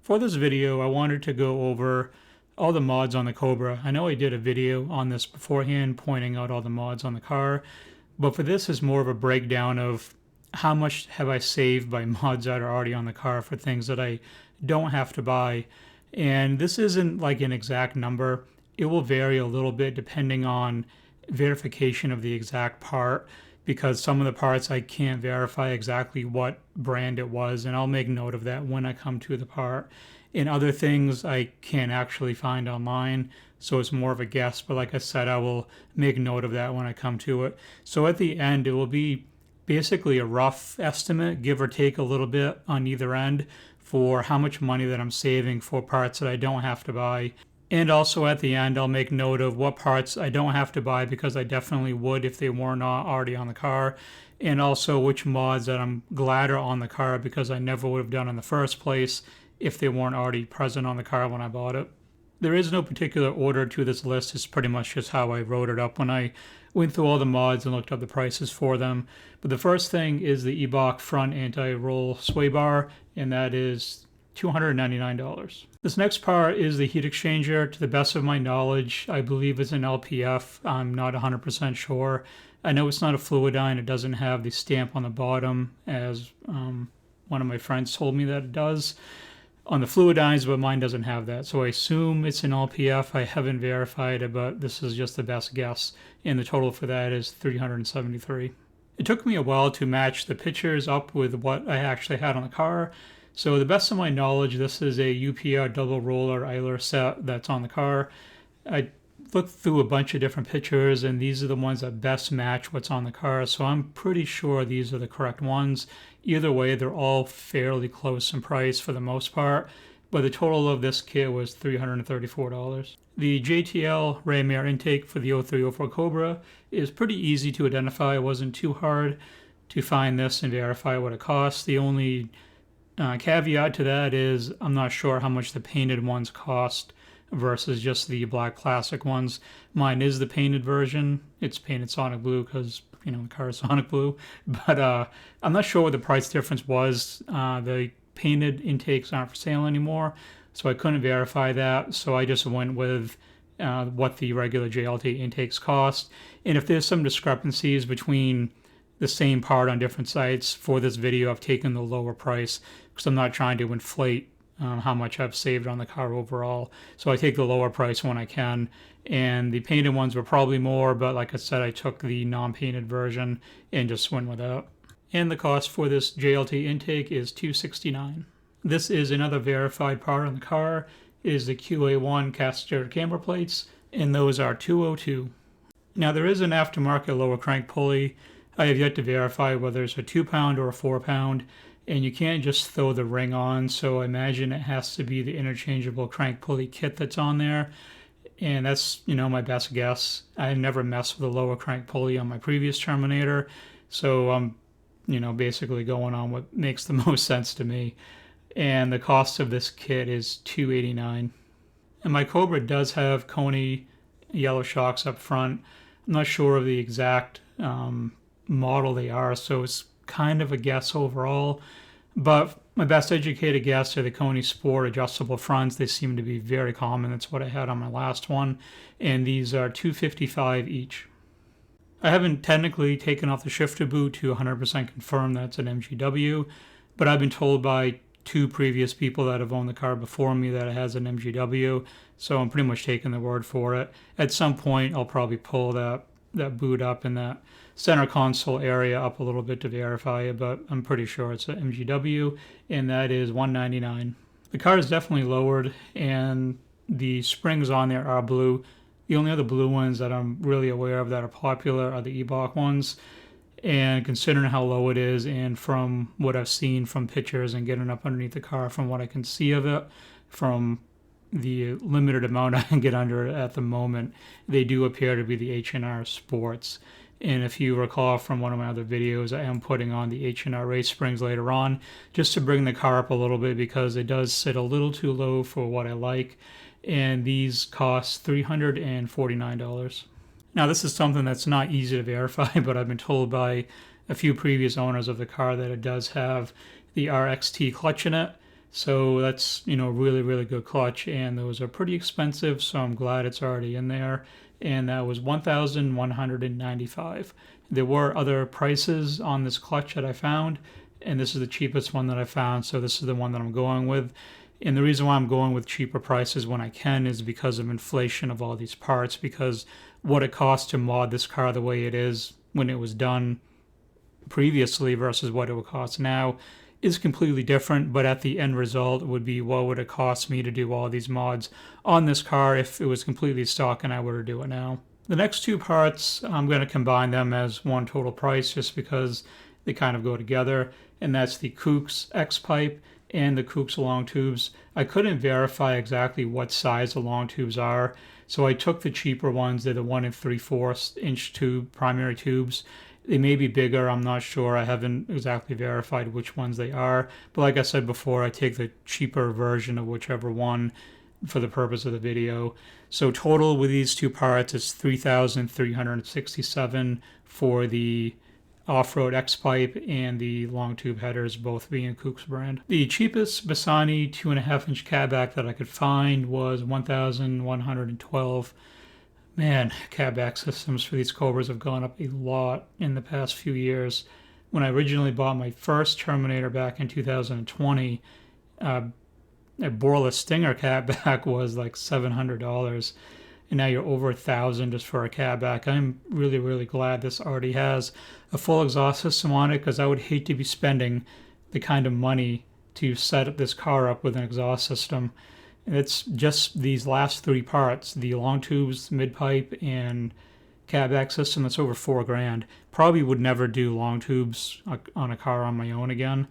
For this video, I wanted to go over all the mods on the Cobra. I know I did a video on this beforehand pointing out all the mods on the car, but for this is more of a breakdown of how much have I saved by mods that are already on the car for things that I don't have to buy. And this isn't like an exact number. It will vary a little bit depending on verification of the exact part, because some of the parts I can't verify exactly what brand it was, and I'll make note of that when I come to the part. And other things I can't actually find online, so it's more of a guess, but like I said, I will make note of that when I come to it. So at the end, it will be basically a rough estimate, give or take a little bit on either end, for how much money that I'm saving for parts that I don't have to buy. And also at the end, I'll make note of what parts I don't have to buy because I definitely would if they were not already on the car. And also which mods that I'm glad are on the car because I never would have done in the first place if they weren't already present on the car when I bought it. There is no particular order to this list. It's pretty much just how I wrote it up when I went through all the mods and looked up the prices for them. But the first thing is the Equiptment front anti-roll sway bar, and that is $299. This next part is the heat exchanger. To the best of my knowledge, I believe it's an LPF. I'm not 100% sure. I know it's not a Fluidyne. It doesn't have the stamp on the bottom, as one of my friends told me that it does on the Fluidynes, but mine doesn't have that. So I assume it's an LPF. I haven't verified it, but this is just the best guess. And the total for that is $373. It took me a while to match the pictures up with what I actually had on the car. So the best of my knowledge, this is a UPR double roller idler set that's on the car. I looked through a bunch of different pictures, and these are the ones that best match what's on the car. So I'm pretty sure these are the correct ones. Either way, they're all fairly close in price for the most part, but the total of this kit was $334. The JTL ram air intake for the 0304 Cobra is pretty easy to identify. It wasn't too hard to find this and verify what it costs. The only caveat to that is I'm not sure how much the painted ones cost versus just the black plastic ones. Mine is the painted version. It's painted Sonic Blue because, you know, the car is Sonic Blue. But I'm not sure what the price difference was. The painted intakes aren't for sale anymore, so I couldn't verify that. So I just went with what the regular JLT intakes cost. And if there's some discrepancies between the same part on different sites, for this video I've taken the lower price because I'm not trying to inflate how much I've saved on the car overall. So I take the lower price when I can, and the painted ones were probably more, but like I said, I took the non-painted version and just went with that. And the cost for this JLT intake is $269. This is another verified part on the car. It is the QA1 caster camber plates, and those are $202. Now there is an aftermarket lower crank pulley. I have yet to verify whether it's a 2-pound or a 4-pound, and you can't just throw the ring on, so I imagine it has to be the interchangeable crank pulley kit that's on there, and that's, you know, my best guess. I never messed with a lower crank pulley on my previous Terminator, so I'm, you know, basically going on what makes the most sense to me. And the cost of this kit is $289. And my Cobra does have Coney yellow shocks up front. I'm not sure of the exact model they are, so it's kind of a guess overall, but my best educated guess are the Coney Sport adjustable fronts. They seem to be very common. That's what I had on my last one, and these are $255 each. I haven't technically taken off the shifter boot to 100% confirm that's an MGW, but I've been told by 2 previous people that have owned the car before me that it has an MGW, so I'm pretty much taking the word for it. At some point I'll probably pull that boot up in that center console area up a little bit to verify it, but I'm pretty sure it's an MGW, and that is $199. The car is definitely lowered, and the springs on there are blue. The only other blue ones that I'm really aware of that are popular are the Equiptment ones, and considering how low it is, and from what I've seen from pictures and getting up underneath the car, from what I can see of it, from the limited amount I can get under it at the moment, they do appear to be the H&R Sports. And if you recall from one of my other videos, I am putting on the H&R race springs later on just to bring the car up a little bit because it does sit a little too low for what I like. And these cost $349. Now this is something that's not easy to verify, but I've been told by a few previous owners of the car that it does have the RXT clutch in it. So that's, really, really good clutch. And those are pretty expensive, so I'm glad it's already in there. And that was $1,195. There were other prices on this clutch that I found, and this is the cheapest one that I found, so this is the one that I'm going with. And the reason why I'm going with cheaper prices when I can is because of inflation of all these parts, because what it costs to mod this car the way it is when it was done previously versus what it would cost now is completely different. But at the end result would be, what would it cost me to do all these mods on this car if it was completely stock and I were to do it now. The next two parts, I'm going to combine them as one total price just because they kind of go together, and that's the Kooks X-pipe and the Kooks long tubes. I couldn't verify exactly what size the long tubes are, so I took the cheaper ones. They're the 1 3/4 inch tube, primary tubes. They may be bigger, I'm not sure. I haven't exactly verified which ones they are. But like I said before, I take the cheaper version of whichever one for the purpose of the video. So total with these two parts is $3,367 for the off-road X-pipe and the long tube headers, both being Kooks brand. The cheapest Bassani 2.5-inch catback that I could find was $1,112. Man, catback systems for these Cobras have gone up a lot in the past few years. When I originally bought my first Terminator back in 2020, a Borla Stinger catback was like $700, and now you're over $1,000 just for a catback. I'm really, really glad this already has a full exhaust system on it, because I would hate to be spending the kind of money to set up this car up with an exhaust system. It's just these last three parts, the long tubes, mid pipe, and catback system. That's over $4,000. Probably would never do long tubes on a car on my own again,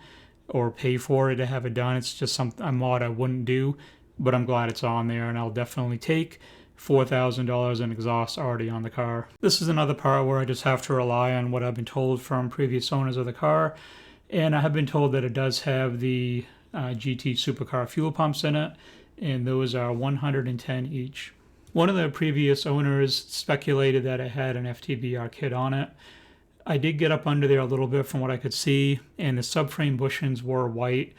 or pay for it to have it done. It's just a mod I wouldn't do, but I'm glad it's on there, and I'll definitely take $4,000 in exhaust already on the car. This is another part where I just have to rely on what I've been told from previous owners of the car, and I have been told that it does have the GT supercar fuel pumps in it, and those are 110 each. One of the previous owners speculated that it had an FTBR kit on it. I did get up under there a little bit from what I could see, and the subframe bushings were white,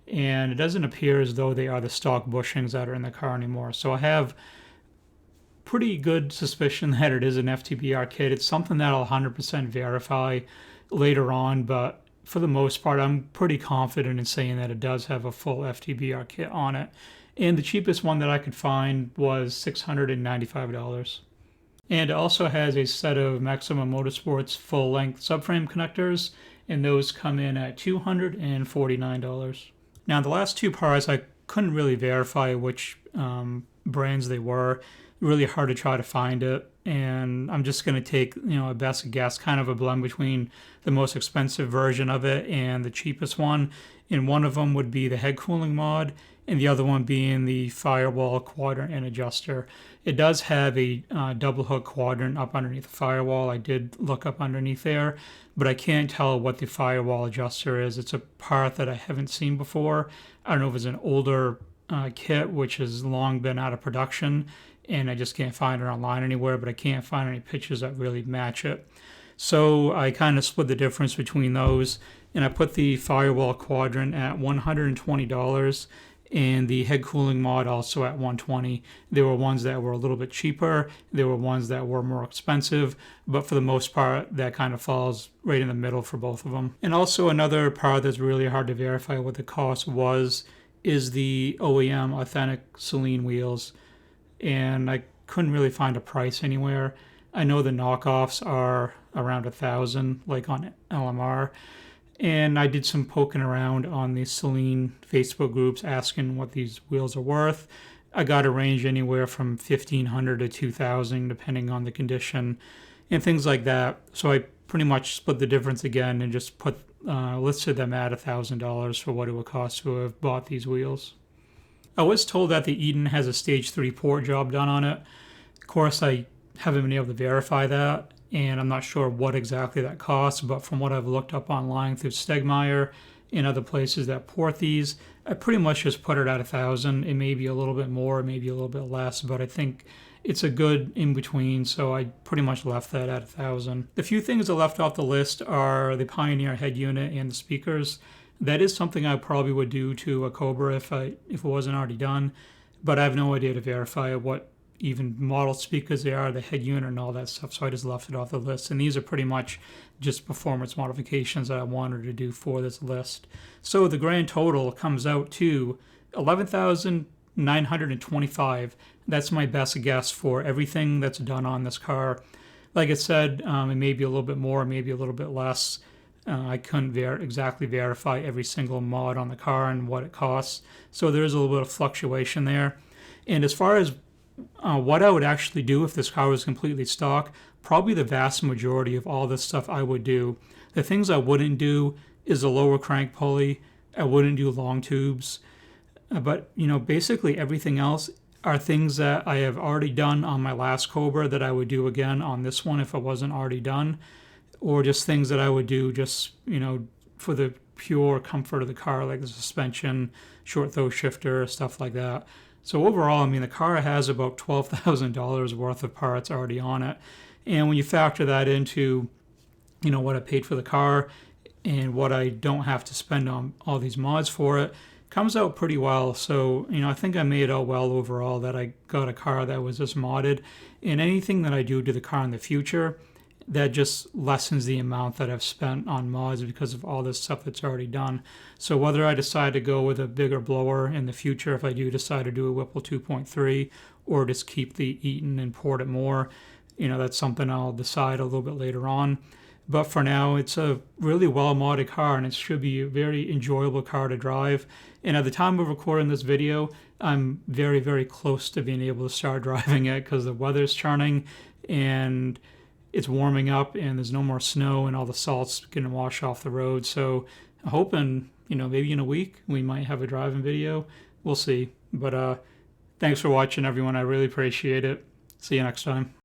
and it doesn't appear as though they are the stock bushings that are in the car anymore. So I have pretty good suspicion that it is an FTBR kit. It's something that I'll 100% verify later on, but for the most part, I'm pretty confident in saying that it does have a full FTBR kit on it. And the cheapest one that I could find was $695. And it also has a set of Maximum Motorsports full-length subframe connectors, and those come in at $249. Now, the last two parts, I couldn't really verify which brands they were. Really hard to try to find it, and I'm just going to take, a best guess, kind of a blend between the most expensive version of it and the cheapest one. And one of them would be the head cooling mod, and the other one being the firewall quadrant and adjuster. It does have a double hook quadrant up underneath the firewall. I did look up underneath there, but I can't tell what the firewall adjuster is. It's a part that I haven't seen before. I don't know if it's an older kit which has long been out of production, and I just can't find it online anywhere, but I can't find any pictures that really match it. So I kind of split the difference between those, and I put the firewall quadrant at $120 and the head cooling mod also at $120. There were ones that were a little bit cheaper, there were ones that were more expensive, but for the most part that kind of falls right in the middle for both of them. And also another part that's really hard to verify what the cost was is the OEM authentic Saleen wheels, and I couldn't really find a price anywhere. I know the knockoffs are around $1,000, like on LMR, and I did some poking around on the Saleen Facebook groups asking what these wheels are worth. I got a range anywhere from $1,500 to $2,000 depending on the condition and things like that. So I pretty much split the difference again and just listed them at $1,000 for what it would cost to have bought these wheels. I was told that the Eden has a stage 3 port job done on it. Of course, I haven't been able to verify that, and I'm not sure what exactly that costs, but from what I've looked up online through Stegmeyer and other places that port these, I pretty much just put it at $1,000. It may be a little bit more, maybe a little bit less, but I think it's a good in-between, so I pretty much left that at $1,000. The few things I left off the list are the Pioneer head unit and the speakers. That is something I probably would do to a Cobra if it wasn't already done, but I have no idea to verify what even model speakers they are, the head unit and all that stuff, so I just left it off the list. And these are pretty much just performance modifications that I wanted to do for this list. So the grand total comes out to 11,925. That's my best guess for everything that's done on this car. Like I said, it may be a little bit more, maybe a little bit less. I couldn't exactly verify every single mod on the car and what it costs, so there is a little bit of fluctuation there. And as far as what I would actually do if this car was completely stock, probably the vast majority of all this stuff I would do. The things I wouldn't do is a lower crank pulley. I wouldn't do long tubes. But, basically everything else are things that I have already done on my last Cobra that I would do again on this one if it wasn't already done. Or just things that I would do just, for the pure comfort of the car, like the suspension, short throw shifter, stuff like that. So overall, the car has about $12,000 worth of parts already on it. And when you factor that into, what I paid for the car and what I don't have to spend on all these mods for it, comes out pretty well. So, I think I made out well overall that I got a car that was just modded. And anything that I do to the car in the future, that just lessens the amount that I've spent on mods because of all this stuff that's already done. So whether I decide to go with a bigger blower in the future, if I do decide to do a Whipple 2.3, or just keep the Eaton and port it more, that's something I'll decide a little bit later on. But for now, it's a really well-modded car, and it should be a very enjoyable car to drive. And at the time of recording this video, I'm very, very close to being able to start driving it because the weather's turning, and it's warming up and there's no more snow and all the salt's going to wash off the road. So I'm hoping, maybe in a week we might have a driving video. We'll see. But thanks for watching, everyone. I really appreciate it. See you next time.